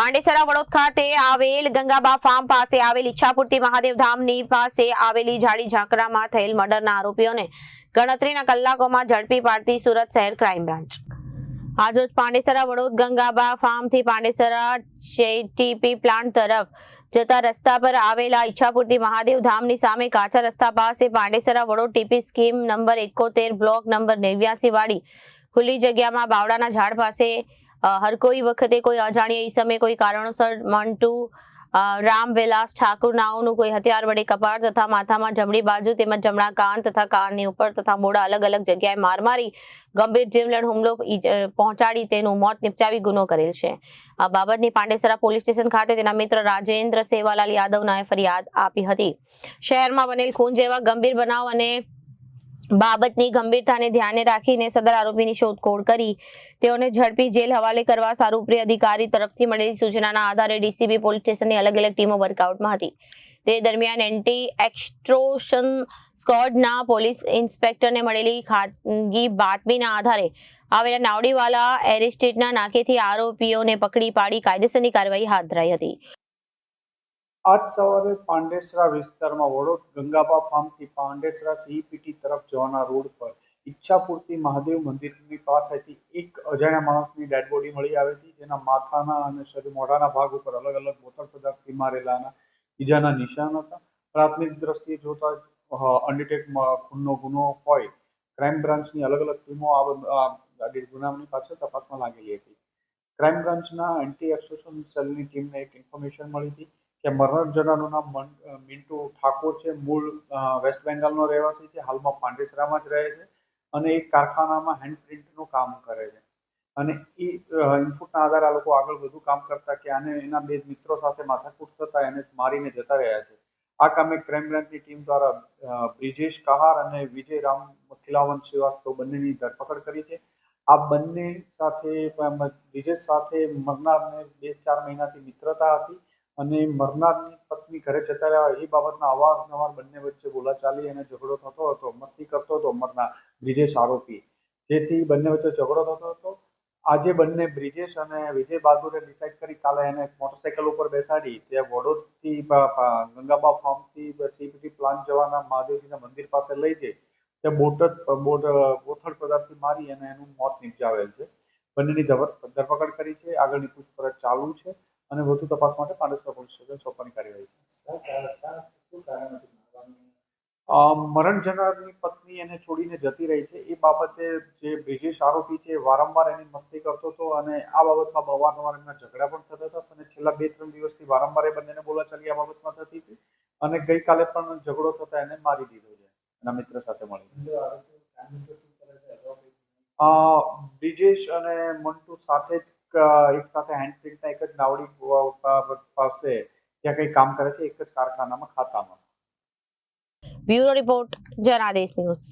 પાંડેસરા વડોદ ખાતે આવેલ ગંગાબા ફાર્મ પાસે આવેલ ઈચ્છાપૂર્તિ મહાદેવ ધામની પાસે આવેલી જાડી ઝાંકરામાં થયેલ મર્ડરના આરોપીઓને ગણતરીના કલાકોમાં ઝડપી પાડતી સુરત શહેર ક્રાઇમ બ્રાન્ચ આજરોજ પાંડેસરા વડોદ ગંગાબા ફાર્મથી પાંડેસરા જેટીપી પ્લાન્ટ તરફ જતા રસ્તા પર આવેલા ઈચ્છાપૂર્તિ મહાદેવ ધામની સામે કાચા રસ્તા પાસે Pandesara Vadod TP scheme number 71 block number 89 વાળી ખુલ્લી જગ્યામાં બાવળાના ઝાડ પાસે હર કોઈ વખતે કોઈ અજાણ્યા ઈસમે કોઈ કારણોસર મંટુ રામવિલાસ ઠાકુર નાઓનું કોઈ હથિયાર વડે કપાળ તથા માથામાં જમણી બાજુ તેમજ જમણા કાન તથા કાનની ઉપર તથા મોઢા અલગ અલગ જગ્યાએ માર મારી ગંભીર જીવલેણ હુમલો પહોંચાડી તેનું મોત નિપજાવી ગુનો કરેલ છે। આ બાબતની પાંડેસરા પોલીસ સ્ટેશન ખાતે તેના મિત્ર રાજેન્દ્ર સેવાલાલ યાદવનાએ ફરિયાદ આપી હતી। શહેરમાં બનેલ ખૂન જેવા ગંભીર બનાવ અને બાબતની ગંભીરતાને ધ્યાને રાખીને સદર આરોપીની શોધખોળ કરી તેઓને ઝડપી જેલ હવાલે કરવા સારૂપરી અધિકારી તરફથી મળેલી સૂચનાના આધારે ડીસીબી પોલીસ સ્ટેશનની અલગ અલગ ટીમો વર્કઆઉટમાં હતી। તે દરમિયાન એન્ટી એક્સ્ટ્રોશન સ્ક્વોડના પોલીસ ઇન્સ્પેક્ટરને મળેલી ખાનગી બાતમીના આધારે આવેલા નાવડીવાલા એરેસ્ટેટના નાકેથી આરોપીઓને પકડી પાડી કાયદેસરની કાર્યવાહી હાથ ધરાઈ હતી। આજ સવારે પાંડેસરા વિસ્તારમાં વડોદ ગંગાબા ફાર્મથી પાંડેસરા સીઈપીટી તરફ જવાના રોડ પર ઈચ્છાપૂર્તિ મહાદેવ મંદિરની પાસેથી એક અજાણ્યા માણસની ડેડ બોડી મળી આવી હતી, જેના માથાના અને શરીર મોઢાના ભાગ ઉપર અલગ અલગ બોથડ પદાર્થથી મારેલાના ઈજાના નિશાન હતા। પ્રાથમિક દ્રષ્ટિએ જોતા અનડિટેક ખૂનનો ગુનો હોય ક્રાઇમ બ્રાન્ચની અલગ અલગ ટીમો આ ગુનાની પાછળ તપાસમાં લાગેલી હતી। ક્રાઇમ બ્રાન્ચના એન્ટી એક્સ્ટ્રોશન સેલની ટીમને એક ઇન્ફોર્મેશન મળી હતી કે મરનાર જણાનું નામ મિન્ટુ ઠાકોર છે, મૂળ વેસ્ટ બેંગાલનો રહેવાસી છે, હાલમાં પાંડેસરામાં જ રહે છે અને એક કારખાનામાં હેન્ડ પ્રિન્ટનું કામ કરે છે અને એ ઇનપુટના આધારે આ લોકો આગળ વધુ કામ કરતા કે આને એના બે મિત્રો સાથે માથાકૂટ થતા એને મારીને જતા રહ્યા છે। આ કામે ક્રાઇમ બ્રાન્ચની ટીમ દ્વારા બ્રિજેશ કહાર અને વિજય રામ ખિલાવન શ્રીવાસ્તવ બંનેની ધરપકડ કરી છે। આ બંને સાથે બ્રિજેશ સાથે મરનારને 2-4 મહિનાથી મિત્રતા હતી અને મરનારની પત્ની ઘરે જતા રહ્યા એ બાબતના અવારનવાર બંને વચ્ચે બોલાચાલી અને ઝઘડો થતો હતો, મસ્તી કરતો હતો મરનાર બ્રિજેશ આરોપી, જેથી બંને વચ્ચે ઝઘડો થતો હતો। આજે બંને બ્રિજેશ અને વિજય બહાદુરે ડિસાઇડ કરી કાલે એને મોટરસાઇકલ ઉપર બેસાડી તે વડોદથી ગંગાબા ફાર્મથી સીઈપીટી પ્લાન્ટ જવાના મહાદેવજીના મંદિર પાસે લઈ જઈ તે બોથડ પદાર્થથી મારી અને એનું મોત નિપજાવેલ છે। બંનેની ધરપકડ કરી છે, આગળની પૂછપરછ ચાલુ છે અને વધુ તપાસ માટે પાંડેસરા પોલીસ સ્ટેશન સોંપવાની કાર્યવાહી મરણ જનારની પત્ની એને છોડીને જતી રહી છે એ બાબતે જે બ્રિજેશ આરોપી છે વારંવાર એની મસ્તી કરતો હતો અને આ બાબતમાં અવારનવાર એમના ઝઘડા પણ થતા હતા અને છેલ્લા 2-3 દિવસથી વારંવાર એ બંનેને બોલાચાલી આ બાબતમાં થતી હતી અને ગઈકાલે પણ ઝઘડો થતા એને મારી દીધો છે એના મિત્ર સાથે મળી। બ્રિજેશ અને મંટુ સાથે જ એક સાથે હેન્ડપ્રિન્ટના એક જ નાવડી પાસે ત્યાં કંઈ કામ કરે છે, એક જ કારખાનામાં ખાતામાં। Bureau report Janadesh news.